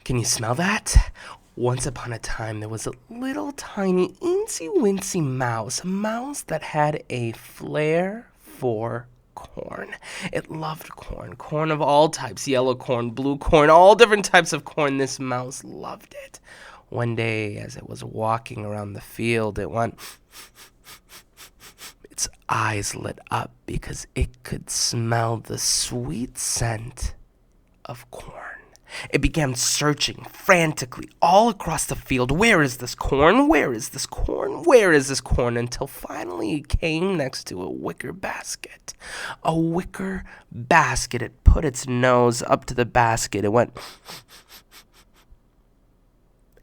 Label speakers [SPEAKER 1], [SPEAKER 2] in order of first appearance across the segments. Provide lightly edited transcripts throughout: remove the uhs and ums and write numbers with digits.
[SPEAKER 1] Can you smell that? Once upon a time, there was a little tiny incy-wincy mouse, a mouse that had a flair for corn. It loved corn, corn of all types, yellow corn, blue corn, all different types of corn. This mouse loved it. One day, as it was walking around the field, it went... Its eyes lit up because it could smell the sweet scent of corn. It began searching frantically all across the field. Where is this corn? Where is this corn? Where is this corn? Until finally it came next to a wicker basket. A wicker basket. It put its nose up to the basket. It went...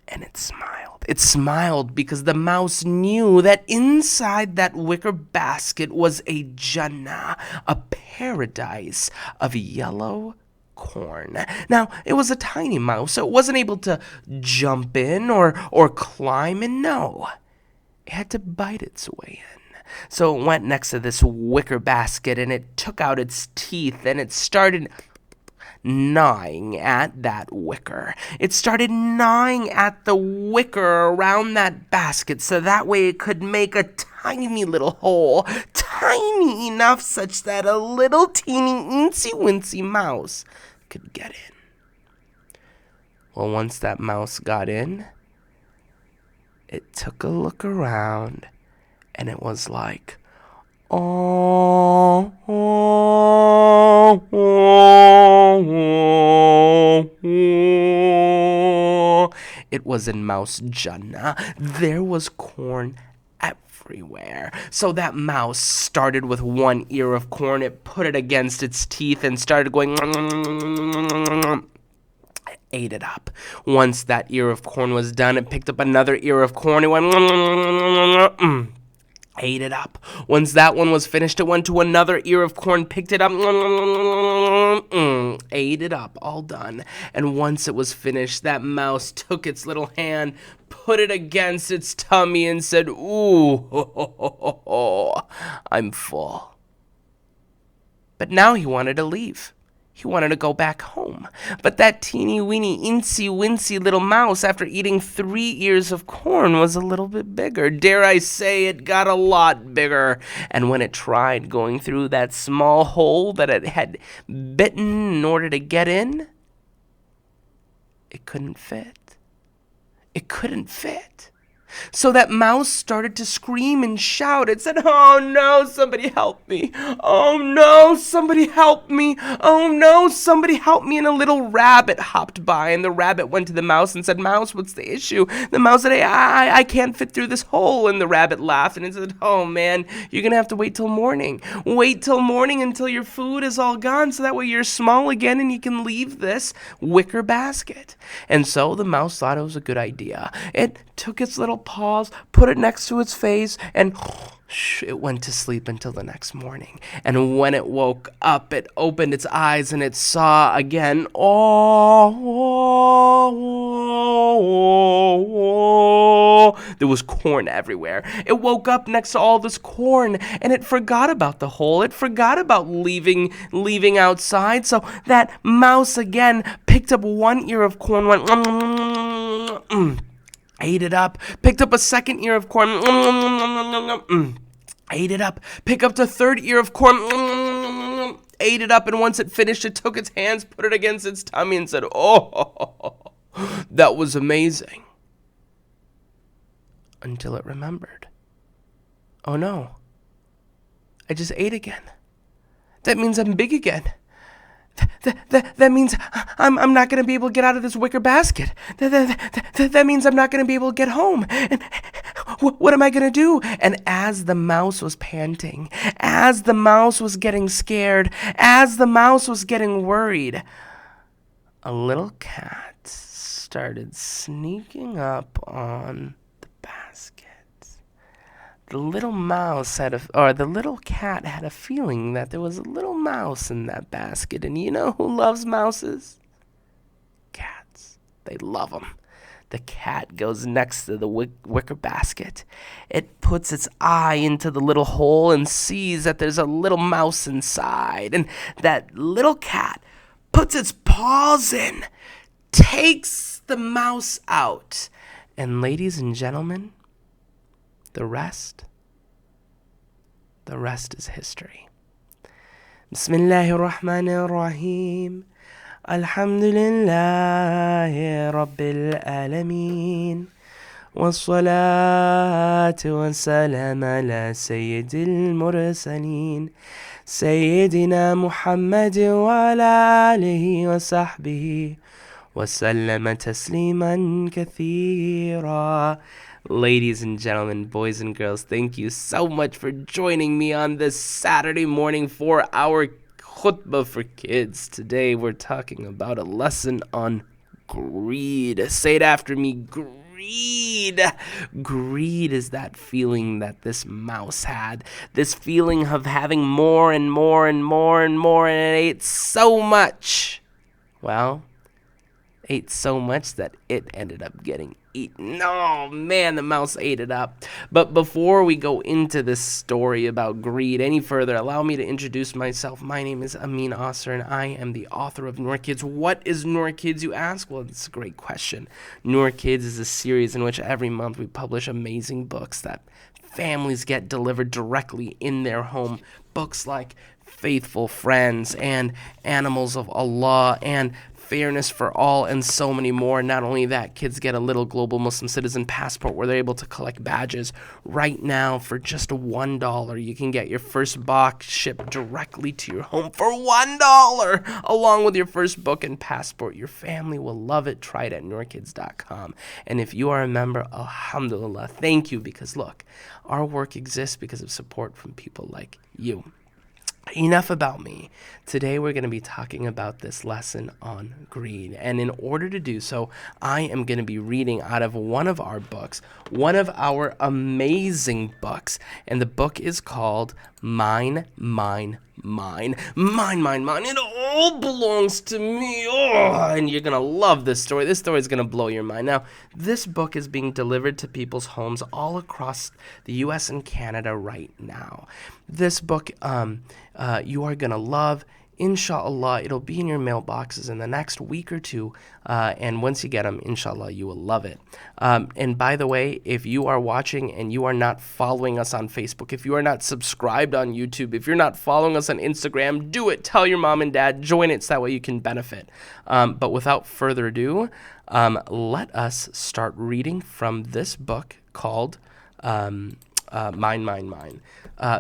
[SPEAKER 1] And it smiled. It smiled because the mouse knew that inside that wicker basket was a Jannah, a paradise of yellow corn. Now, it was a tiny mouse, so it wasn't able to jump in or climb in. No, it had to bite its way in. So it went next to this wicker basket, and it took out its teeth, and it started gnawing at that wicker. It started gnawing at the wicker around that basket so that way it could make a tiny little hole, tiny enough such that a little teeny incy-wincy mouse could get in. Well, once that mouse got in, it took a look around, and it was like, oh, oh, oh, oh, oh. It was in Mouse Jannah. There was corn everywhere. So that mouse started with one ear of corn. It put it against its teeth and started going... ate it up. Once that ear of corn was done, it picked up another ear of corn. It went... ate it up. Once that one was finished, it went to another ear of corn, picked it up, ate it up, all done. And once it was finished, that mouse took its little hand, put it against its tummy, and said, ooh, I'm full. But now he wanted to leave. He wanted to go back home. But that teeny-weeny, incy-wincy little mouse, after eating 3 ears of corn, was a little bit bigger. Dare I say, it got a lot bigger. And when it tried going through that small hole that it had bitten in order to get in, it couldn't fit. It couldn't fit. So that mouse started to scream and shout. It said, oh no, somebody help me. Oh no, somebody help me. Oh no, somebody help me. And a little rabbit hopped by, and the rabbit went to the mouse and said, Mouse, what's the issue? The mouse said, hey, I can't fit through this hole. And the rabbit laughed and it said, oh man, you're going to have to wait till morning. Wait till morning until your food is all gone, so that way you're small again and you can leave this wicker basket. And so the mouse thought it was a good idea. It took its little paws, put it next to its face, and it went to sleep until the next morning. And when it woke up, it opened its eyes and it saw again, there was corn everywhere. It woke up next to all this corn, and it forgot about the hole. It forgot about leaving outside. So that mouse again picked up one ear of corn, went ate it up, picked up a second ear of corn, ate it up, picked up the third ear of corn, ate it up, and once it finished, it took its hands, put it against its tummy, and said, oh, that was amazing. Until it remembered. Oh no, I just ate again. That means I'm big again. That means I'm not going to be able to get out of this wicker basket. That means I'm not going to be able to get home. And what am I going to do? And as the mouse was panting, as the mouse was getting scared, as the mouse was getting worried, a little cat started sneaking up on the basket. The little cat had a feeling that there was a little mouse in that basket. And you know who loves mouses? Cats. They love them. The cat goes next to the wicker basket. It puts its eye into the little hole and sees that there's a little mouse inside. And that little cat puts its paws in, takes the mouse out. And ladies and gentlemen, the rest is history. Bismillahir Rahmanir Rahim. Alhamdulillahi Rabbil Alameen. والصلاة والسلام على سيد المرسلين سيدنا محمد وعلى آله وصحبه وسلم تسليما كثيرا. Ladies and gentlemen, boys and girls, thank you so much for joining me on this Saturday morning for our khutbah for kids. Today we're talking about a lesson on greed. Say it after me, greed. Greed is that feeling that this mouse had. This feeling of having more and more and more and more, and it ate so much. Well, ate so much that it ended up getting eaten. Oh man, the mouse ate it up. But before we go into this story about greed any further, allow me to introduce myself. My name is Amin, and I am the author of Noor Kids. What is Noor Kids, you ask? Well, it's a great question. Noor Kids is a series in which every month we publish amazing books that families get delivered directly in their home. Books like Faithful Friends and Animals of Allah and Fairness for All, and so many more. Not only that, kids get a little global Muslim citizen passport where they're able to collect badges. Right now, for just $1, you can get your first box shipped directly to your home for $1, along with your first book and passport. Your family will love it. Try it at noorkids.com. And if you are a member, alhamdulillah, thank you, because look, our work exists because of support from people like you. Enough about me. Today we're going to be talking about this lesson on greed. And in order to do so, I am going to be reading out of one of our books, one of our amazing books. And the book is called Mine, Mine, Mine. Mine, mine, mine. It all belongs to me. Oh, and you're going to love this story. This story is going to blow your mind. Now, this book is being delivered to people's homes all across the U.S. and Canada right now. This book you are going to love. Inshallah, it'll be in your mailboxes in the next week or two. And once you get them, inshallah, you will love it. And by the way, if you are watching and you are not following us on Facebook, if you are not subscribed on YouTube, if you're not following us on Instagram, do it. Tell your mom and dad, join it so that way you can benefit. But without further ado, let us start reading from this book called Mine, Mine, Mine.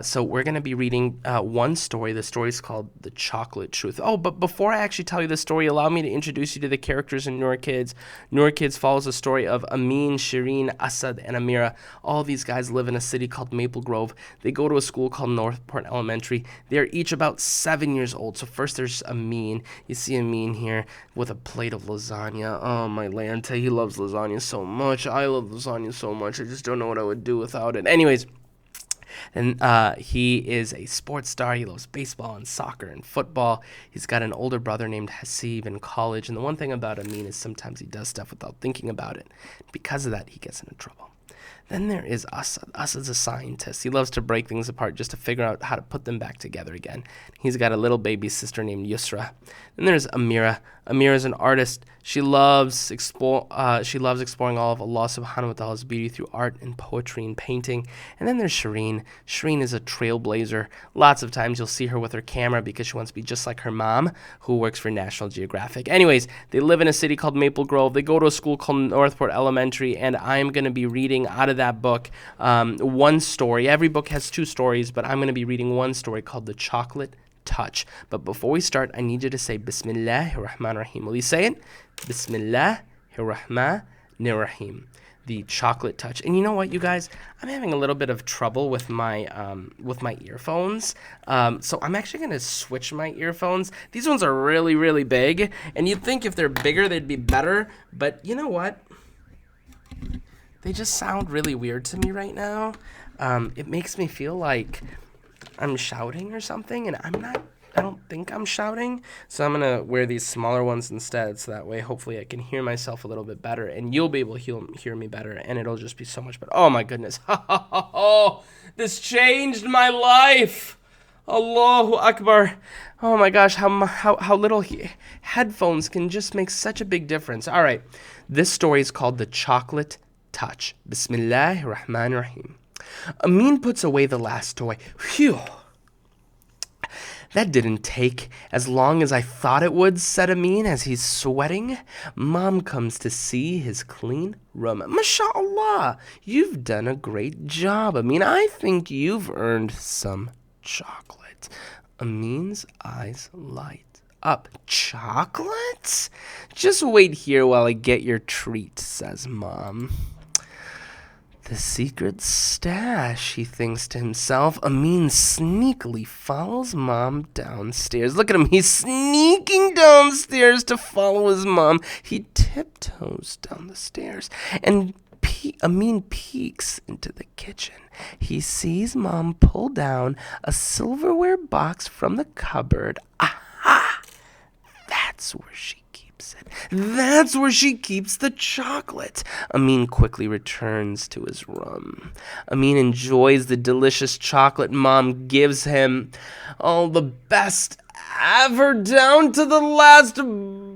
[SPEAKER 1] So we're going to be reading one story. The story is called The Chocolate Truth. Oh, but before I actually tell you the story, allow me to introduce you to the characters in Noor Kids. Noor Kids follows the story of Amin, Shireen, Asad, and Amira. All these guys live in a city called Maple Grove. They go to a school called Northport Elementary. They're each about 7 years old. So first there's Amin. You see Amin here with a plate of lasagna. Oh, my Lanta, he loves lasagna so much. I love lasagna so much. I just don't know what I would do without it. Anyways, and he is a sports star. He loves baseball and soccer and football. He's got an older brother named Hasib in college. And the one thing about Amin is sometimes he does stuff without thinking about it. Because of that, he gets into trouble. Then there is Asad. Asad's a scientist. He loves to break things apart just to figure out how to put them back together again. He's got a little baby sister named Yusra. Then there's Amira. Amira is an artist. She loves exploring all of Allah subhanahu wa ta'ala's beauty through art and poetry and painting. And then there's Shireen. Shireen is a trailblazer. Lots of times you'll see her with her camera because she wants to be just like her mom, who works for National Geographic. Anyways, they live in a city called Maple Grove. They go to a school called Northport Elementary, and I'm going to be reading out of that book one story. Every book has two stories, but I'm going to be reading one story called The Chocolate Touch. But before we start, I need you to say Bismillahir Rahmanir Rahim. Will you say it? Bismillahir Rahmanir Rahim. The Chocolate Touch. And you know what, you guys? I'm having a little bit of trouble with my earphones. So I'm actually going to switch my earphones. These ones are really, really big. And you'd think if they're bigger, they'd be better. But you know what? They just sound really weird to me right now. It makes me feel like I'm shouting or something, and I don't think I'm shouting. So I'm going to wear these smaller ones instead, so that way hopefully I can hear myself a little bit better, and you'll be able to hear me better, and it'll just be so much better. Oh my goodness. This changed my life. Allahu Akbar. Oh my gosh, how little headphones can just make such a big difference. All right, this story is called The Chocolate Touch. Bismillahir Rahmanir Rahim. Amin puts away the last toy. Phew. That didn't take as long as I thought it would, said Amin as he's sweating. Mom comes to see his clean room. MashaAllah, you've done a great job, Amin. I think you've earned some chocolate. Amin's eyes light up. Chocolate? Just wait here while I get your treat, says Mom. The secret stash, he thinks to himself. Amin sneakily follows Mom downstairs. Look at him. He's sneaking downstairs to follow his mom. He tiptoes down the stairs, and Amin peeks into the kitchen. He sees Mom pull down a silverware box from the cupboard. Aha! That's where she keeps it. That's where she keeps the chocolate. Amin quickly returns to his room. Amin enjoys the delicious chocolate Mom gives him. All the best ever down to the last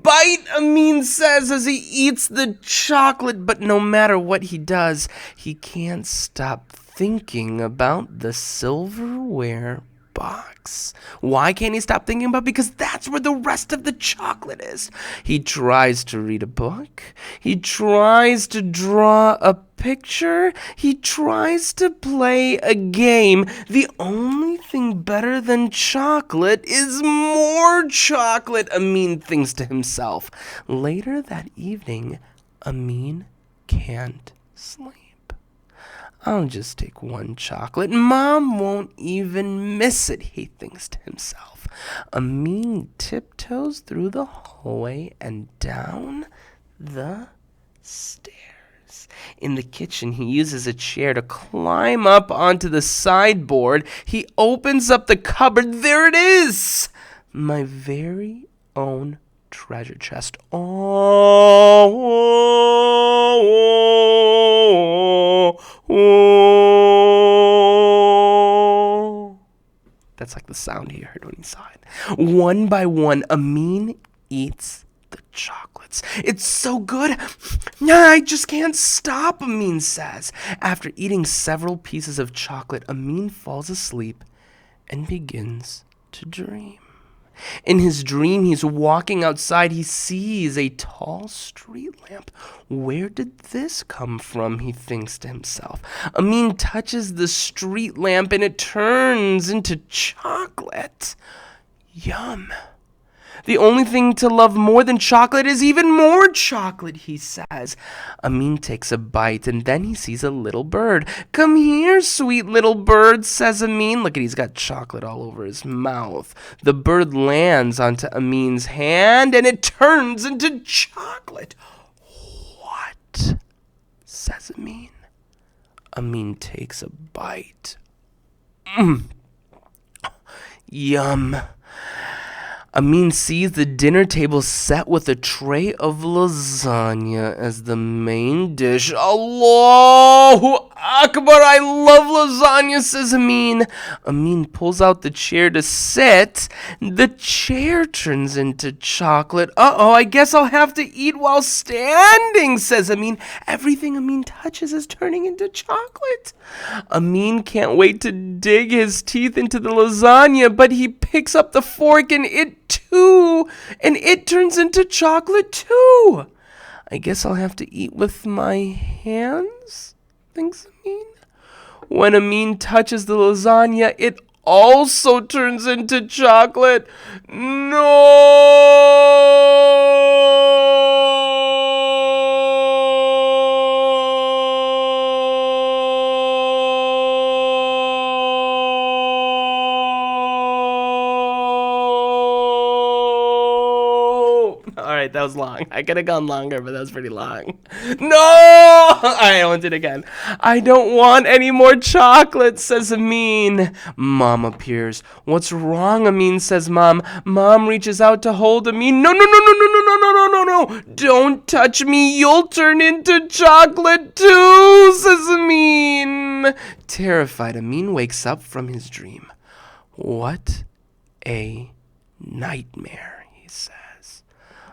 [SPEAKER 1] bite, Amin says as he eats the chocolate. But no matter what he does, he can't stop thinking about the silverware box. Why can't he stop thinking about it? Because that's where the rest of the chocolate is. He tries to read a book. He tries to draw a picture. He tries to play a game. The only thing better than chocolate is more chocolate, Amin thinks to himself. Later that evening, Amin can't sleep. I'll just take one chocolate. Mom won't even miss it, he thinks to himself. Amin tiptoes through the hallway and down the stairs. In the kitchen, he uses a chair to climb up onto the sideboard. He opens up the cupboard. There it is! My very own treasure chest. That's like the sound he heard when he saw it. One by one, Amin eats the chocolates. It's so good. I just can't stop, Amin says. After eating several pieces of chocolate, Amin falls asleep and begins to dream. In his dream, he's walking outside. He sees a tall street lamp. Where did this come from, he thinks to himself. Amin touches the street lamp and it turns into chocolate. Yum. The only thing to love more than chocolate is even more chocolate, he says. Amin takes a bite and then he sees a little bird. Come here, sweet little bird, says Amin. Look at, he's got chocolate all over his mouth. The bird lands onto Amin's hand and it turns into chocolate. What? Says Amin. Amin takes a bite. Yum. Amin sees the dinner table set with a tray of lasagna as the main dish. Allahu Akbar, I love lasagna, says Amin. Amin pulls out the chair to sit. The chair turns into chocolate. Uh-oh, I guess I'll have to eat while standing, says Amin. Everything Amin touches is turning into chocolate. Amin can't wait to dig his teeth into the lasagna, but he picks up the fork and it turns into chocolate too. I guess I'll have to eat with my hands, thinks Amin. When Amin touches the lasagna, it also turns into chocolate. No! Alright, that was long. I could have gone longer, but that was pretty long. No! Alright, I want it again. I don't want any more chocolate, says Amin. Mom appears. What's wrong, Amin, says Mom. Mom reaches out to hold Amin. No. Don't touch me. You'll turn into chocolate too, says Amin. Terrified, Amin wakes up from his dream. What a nightmare, he says.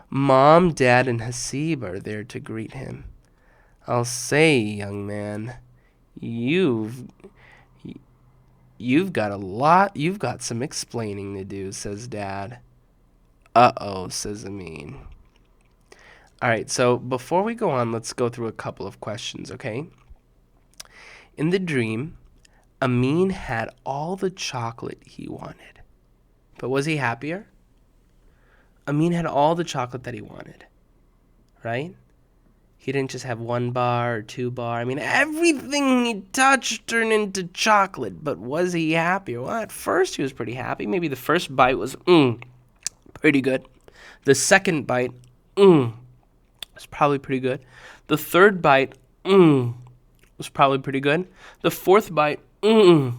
[SPEAKER 1] Mom, Dad, and Hasib are there to greet him. I'll say, young man, you've got some explaining to do, says Dad. Uh-oh, says Amin. All right, so before we go on, let's go through a couple of questions, okay? In the dream, Amin had all the chocolate he wanted. But was he happier? Amin had all the chocolate that he wanted, right? He didn't just have 1 bar or 2 bar. I mean, everything he touched turned into chocolate. But was he happy? Well, at first he was pretty happy. Maybe the first bite was, pretty good. The second bite, was probably pretty good. The third bite, was probably pretty good. The fourth bite, was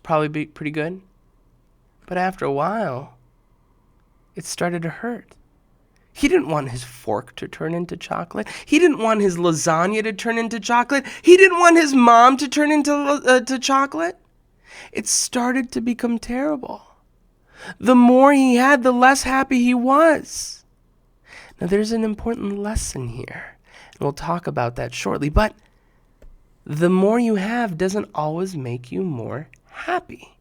[SPEAKER 1] probably pretty good. But after a while, it started to hurt. He didn't want his fork to turn into chocolate. He didn't want his lasagna to turn into chocolate. He didn't want his mom to turn into to chocolate. It started to become terrible. The more he had, the less happy he was. Now, there's an important lesson here, and we'll talk about that shortly. But the more you have doesn't always make you more happy.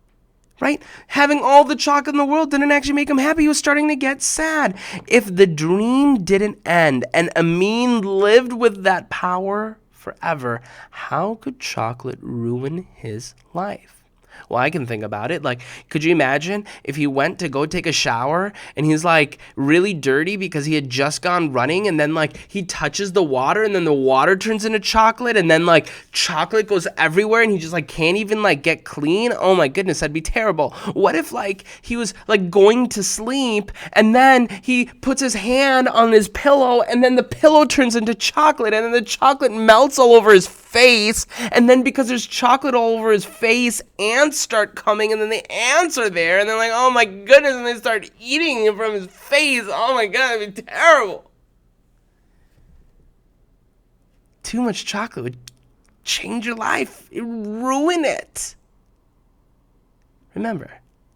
[SPEAKER 1] Right? Having all the chocolate in the world didn't actually make him happy. He was starting to get sad. If the dream didn't end and Amin lived with that power forever, how could chocolate ruin his life? Well, I can think about it. Like, could you imagine if he went to go take a shower and he's like really dirty because he had just gone running, and then like he touches the water and then the water turns into chocolate, and then like chocolate goes everywhere and he just like can't even like get clean? Oh my goodness, that'd be terrible. What if like he was like going to sleep and then he puts his hand on his pillow and then the pillow turns into chocolate and then the chocolate melts all over his face, and then because there's chocolate all over his face, ants start coming, and then the ants are there, and they're like, oh my goodness, and they start eating him from his face. Oh my god, that'd be terrible. Too much chocolate would change your life. It would ruin it. Remember,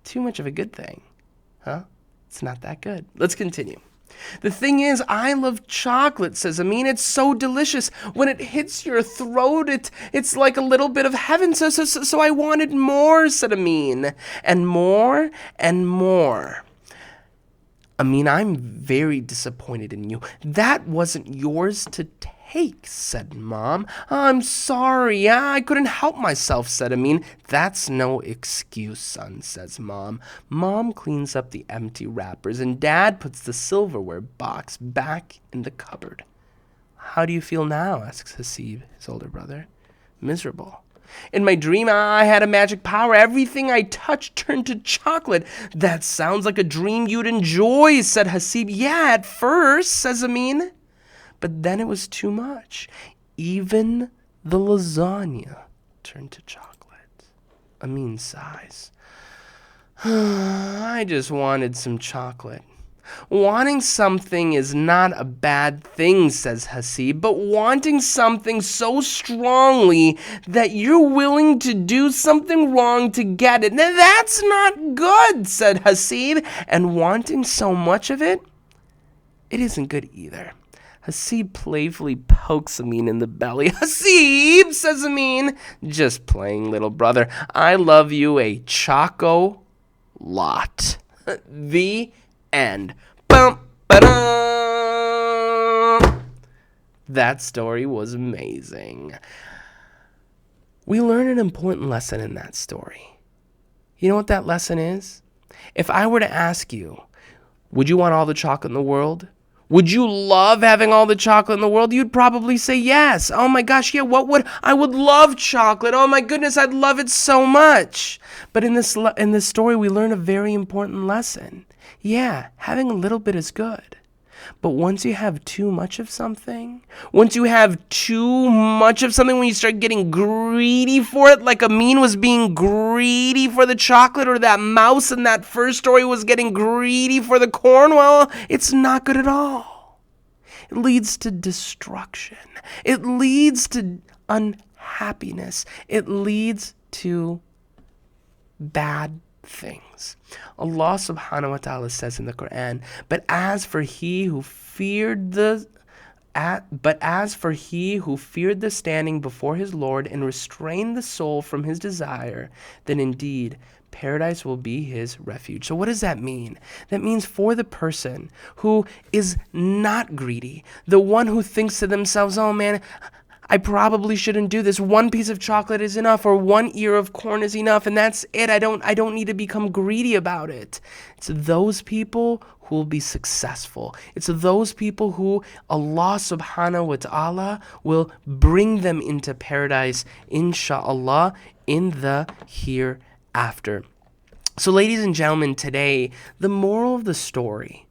[SPEAKER 1] too much of a good thing, huh? It's not that good. Let's continue. The thing is, I love chocolate, says Amin. It's so delicious. When it hits your throat, it's like a little bit of heaven. So I wanted more, said Amin. And more and more. Amin, I'm very disappointed in you. That wasn't yours to take, said Mom. I'm sorry. I couldn't help myself, said Amin. That's no excuse, son, says Mom. Mom cleans up the empty wrappers, and Dad puts the silverware box back in the cupboard. How do you feel now? Asks Hasib, his older brother. Miserable. In my dream, I had a magic power. Everything I touched turned to chocolate. That sounds like a dream you'd enjoy, said Hasib. Yeah, at first, says Amin. But then it was too much. Even the lasagna turned to chocolate. Amin sighs. I just wanted some chocolate. Wanting something is not a bad thing, says Hasib, but wanting something so strongly that you're willing to do something wrong to get it, now that's not good, said Hasib. And wanting so much of it isn't good either. Hasib playfully pokes Amin in the belly. Hasib, says Amin, just playing, little brother. I love you a choco lot. The end. Bum, ba-dum. That story was amazing. We learn an important lesson in that story. You know what that lesson is? If I were to ask you, would you want all the chocolate in the world? Would you love having all the chocolate in the world? You'd probably say yes. Oh my gosh, yeah, I would love chocolate. Oh my goodness, I'd love it so much. But in this story, we learn a very important lesson. Yeah, having a little bit is good. But once you have too much of something, when you start getting greedy for it, like Amin was being greedy for the chocolate, or that mouse in that first story was getting greedy for the corn, well, it's not good at all. It leads to destruction. It leads to unhappiness. It leads to bad things. Allah subhanahu wa ta'ala says in the Quran, but as for he who feared the standing before his Lord and restrained the soul from his desire, then indeed paradise will be his refuge. So what does that mean? That means for the person who is not greedy, the one who thinks to themselves, oh man, I probably shouldn't do this. One piece of chocolate is enough, or one ear of corn is enough, and that's it. I don't need to become greedy about it. It's those people who will be successful. It's those people who Allah subhanahu wa ta'ala will bring them into paradise, inshallah, in the hereafter. So ladies and gentlemen, today, the moral of the story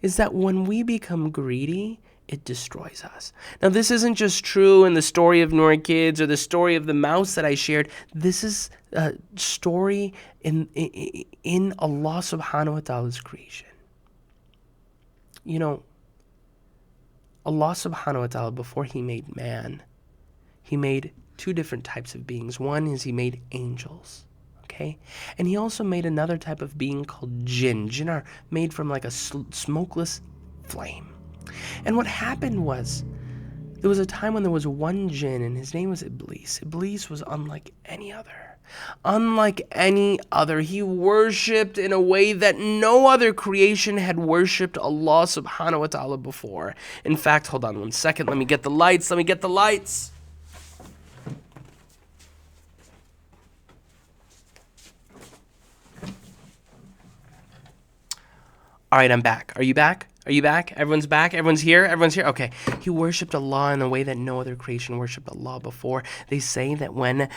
[SPEAKER 1] is that when we become greedy, it destroys us. Now, this isn't just true in the story of Noor Kids or the story of the mouse that I shared. This is a story in Allah subhanahu wa ta'ala's creation. You know, Allah subhanahu wa ta'ala, before he made man, he made two different types of beings. One is he made angels. Okay? And he also made another type of being called jinn. Jinn are made from like a smokeless flame. And what happened was, there was a time when there was one jinn, and his name was Iblis. Iblis was unlike any other. Unlike any other. He worshipped in a way that no other creation had worshipped Allah subhanahu wa ta'ala before. In fact, hold on one second. Let me get the lights. All right, I'm back. Are you back? Everyone's back? Everyone's here? Okay. He worshipped Allah in a way that no other creation worshipped Allah before. They say that when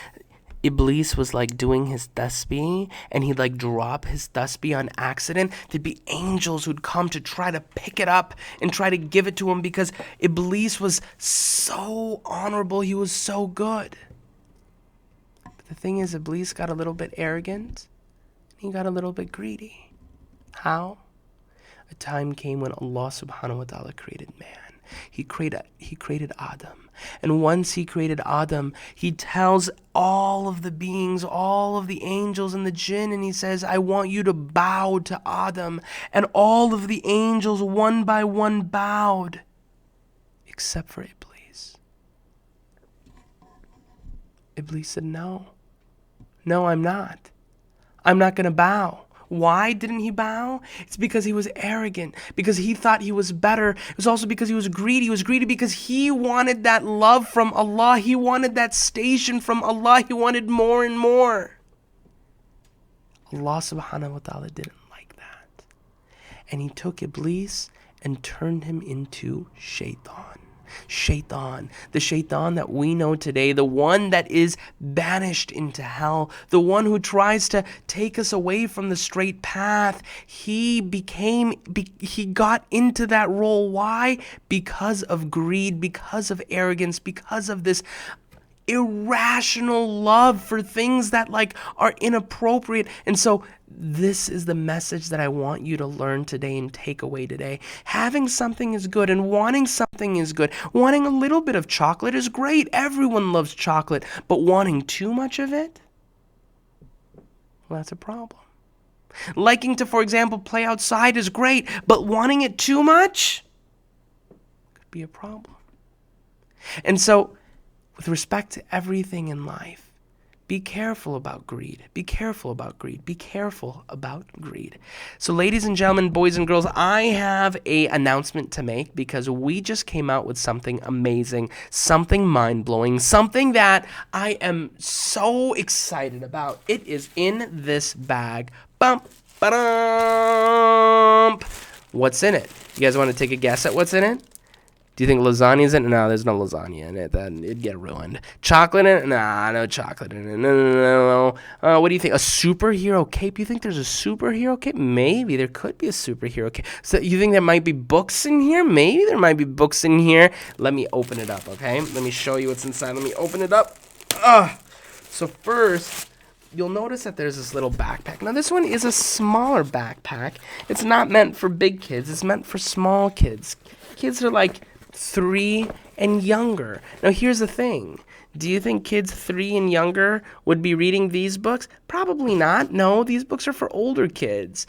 [SPEAKER 1] Iblis was like doing his tasbih and he'd like drop his tasbih on accident, there'd be angels who'd come to try to pick it up and try to give it to him because Iblis was so honorable. He was so good. But the thing is, Iblis got a little bit arrogant. He got a little bit greedy. How? A time came when Allah subhanahu wa ta'ala created man. He created Adam. And once he created Adam, he tells all of the beings, all of the angels and the jinn, and he says, I want you to bow to Adam. And all of the angels, one by one, bowed, except for Iblis. Iblis said, no, I'm not. I'm not going to bow. Why didn't he bow? It's because he was arrogant, because he thought he was better. It was also because he was greedy. He was greedy because he wanted that love from Allah. He wanted that station from Allah. He wanted more and more. Allah subhanahu wa ta'ala didn't like that. And he took Iblis and turned him into Shaitan. Shaitan, the Shaitan that we know today, the one that is banished into hell, the one who tries to take us away from the straight path. He got into that role. Why? Because of greed, because of arrogance, because of this irrational love for things that like are inappropriate. And so this is the message that I want you to learn today and take away today. Having something is good and wanting something is good. Wanting a little bit of chocolate is great. Everyone loves chocolate. But wanting too much of it? Well, that's a problem. Liking to, for example, play outside is great, but wanting it too much could be a problem. And so, with respect to everything in life, be careful about greed. Be careful about greed. Be careful about greed. So ladies and gentlemen, boys and girls, I have an announcement to make because we just came out with something amazing, something mind-blowing, something that I am so excited about. It is in this bag. Bump, ba-dum. What's in it? You guys want to take a guess at what's in it? Do you think lasagna's in it? No, there's no lasagna in it. Then it'd get ruined. Chocolate in it? Nah, no chocolate in it. No. What do you think? A superhero cape? You think there's a superhero cape? Maybe. There could be a superhero cape. So you think there might be books in here? Maybe there might be books in here. Let me open it up, okay? Let me show you what's inside. Let me open it up. So first, you'll notice that there's this little backpack. Now, this one is a smaller backpack. It's not meant for big kids. It's meant for small kids. Kids are like 3 and younger. Now, here's the thing. Do you think kids 3 and younger would be reading these books? Probably not. No, these books are for older kids.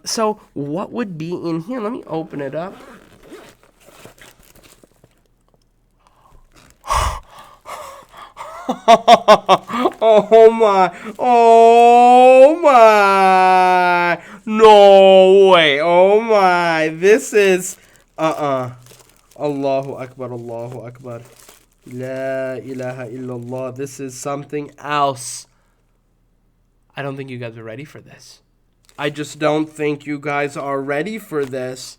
[SPEAKER 1] So what would be in here? Let me open it up. Oh my. Oh my. No way. Oh my. This is. Allahu Akbar. Allahu Akbar. La ilaha illallah. This is something else. I don't think you guys are ready for this. I just don't think you guys are ready for this.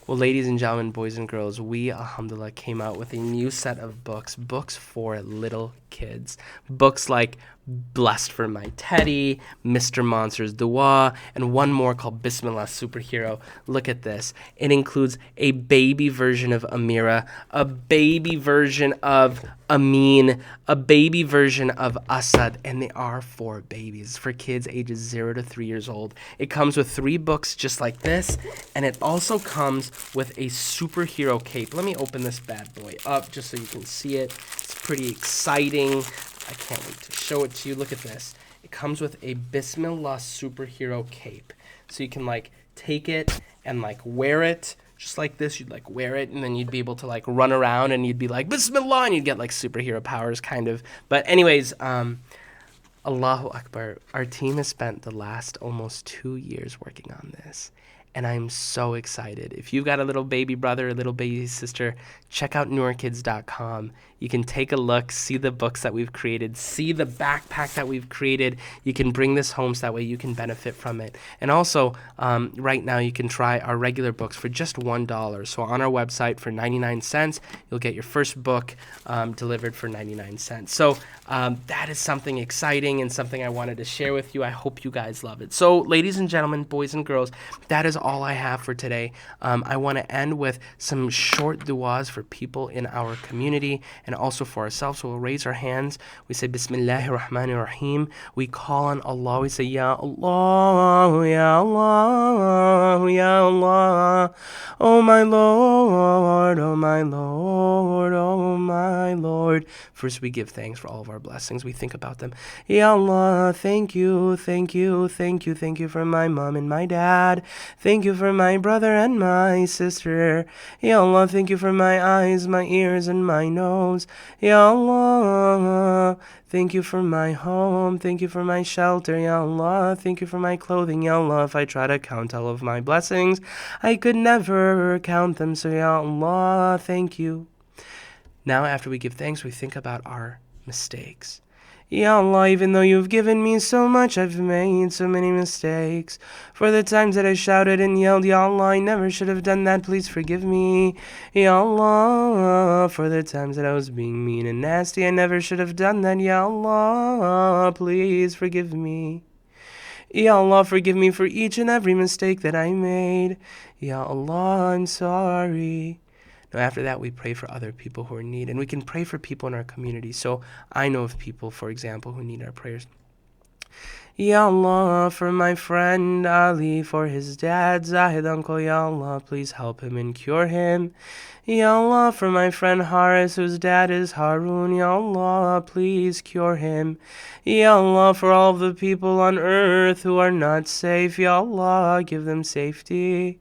[SPEAKER 1] Well, ladies and gentlemen, boys and girls, we, alhamdulillah, came out with a new set of books for little kids. Books like Blessed for My Teddy, Mr. Monster's Dua, and one more called Bismillah Superhero. Look at this. It includes a baby version of Amira, a baby version of Amin, a baby version of Asad, and they are for babies, for kids ages 0 to 3 years old. It comes with 3 books just like this, and it also comes with a superhero cape. Let me open this bad boy up just so you can see it. It's pretty exciting. I can't wait to show it to you. Look at this. It comes with a Bismillah superhero cape. So you can like take it and like wear it just like this. You'd like wear it and then you'd be able to like run around and you'd be like Bismillah and you'd get like superhero powers kind of. But anyways, Allahu Akbar. Our team has spent the last almost 2 years working on this. And I'm so excited. If you've got a little baby brother or little baby sister, check out noorkids.com. You can take a look, see the books that we've created, see the backpack that we've created. You can bring this home so that way you can benefit from it. And also, right now you can try our regular books for just $1. So on our website for 99 cents, you'll get your first book delivered for 99 cents. So that is something exciting and something I wanted to share with you. I hope you guys love it. So ladies and gentlemen, boys and girls, that is all I have for today. I want to end with some short du'as for people in our community and also for ourselves. So we'll raise our hands. We say Bismillahir Rahmanir Rahim. We call on Allah. We say Ya Allah, Ya Allah, Ya Allah. Oh my Lord, oh my Lord, oh my Lord. First we give thanks for all of our blessings. We think about them. Ya Allah, thank you, thank you, thank you, thank you for my mom and my dad. Thank you for my brother and my sister. Ya Allah, thank you for my eyes, my ears, and my nose. Ya Allah, thank you for my home. Thank you for my shelter. Ya Allah, thank you for my clothing. Ya Allah, if I try to count all of my blessings, I could never count them. So Ya Allah, thank you. Now, after we give thanks, we think about our mistakes. Ya Allah, even though you've given me so much, I've made so many mistakes. For the times that I shouted and yelled, Ya Allah, I never should have done that, please forgive me. Ya Allah, for the times that I was being mean and nasty, I never should have done that. Ya Allah, please forgive me. Ya Allah, forgive me for each and every mistake that I made. Ya Allah, I'm sorry. Now, after that, we pray for other people who are in need, and we can pray for people in our community. So I know of people, for example, who need our prayers. Ya Allah, for my friend Ali, for his dad, Zahid uncle, Ya Allah, please help him and cure him. Ya Allah, for my friend Haris, whose dad is Harun, Ya Allah, please cure him. Ya Allah, for all the people on earth who are not safe, Ya Allah, give them safety.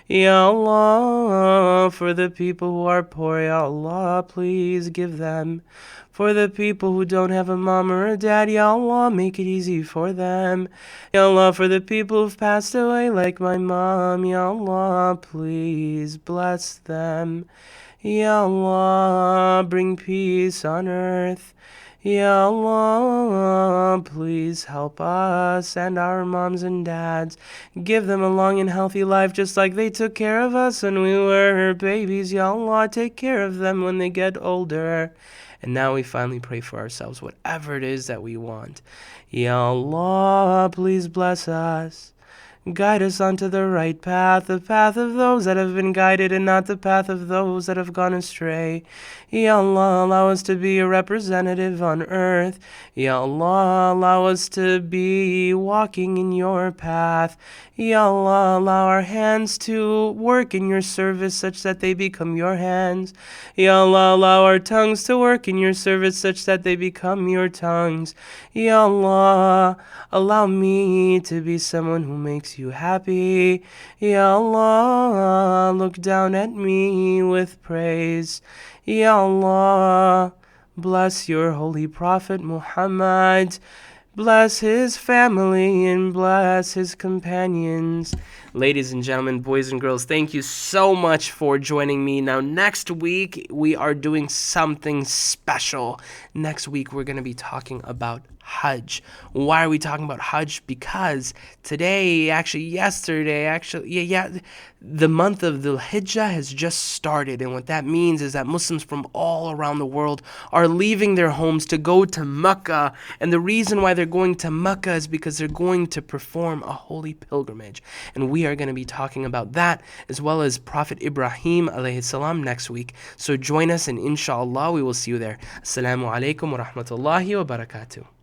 [SPEAKER 1] Ya Allah, for the people who are poor, Ya Allah, please give them. For the people who don't have a mom or a dad, Ya Allah, make it easy for them. Ya Allah, for the people who've passed away like my mom, Ya Allah, please bless them. Ya Allah, bring peace on earth. Ya Allah, please help us and our moms and dads. Give them a long and healthy life just like they took care of us when we were babies. Ya Allah, take care of them when they get older. And now we finally pray for ourselves, whatever it is that we want. Ya Allah, please bless us. Guide us onto the right path, the path of those that have been guided and not the path of those that have gone astray. Ya Allah, allow us to be a representative on earth. Ya Allah, allow us to be walking in your path. Ya Allah, allow our hands to work in your service such that they become your hands. Ya Allah, allow our tongues to work in your service such that they become your tongues. Ya Allah, allow me to be someone who makes you happy. Ya Allah, look down at me with praise. Ya Allah, bless your holy Prophet Muhammad. Bless his family and bless his companions. Ladies and gentlemen, boys and girls, thank you so much for joining me. Now, next week, we are doing something special. Next week, we're going to be talking about Hajj. Why are we talking about Hajj? Because today, the month of the Hijjah has just started. And what that means is that Muslims from all around the world are leaving their homes to go to Mecca. And the reason why they're going to Mecca is because they're going to perform a holy pilgrimage. And we are going to be talking about that as well as Prophet Ibrahim alayhi salam next week. So join us and inshallah we will see you there. Assalamu alaikum wa rahmatullahi wa barakatuh.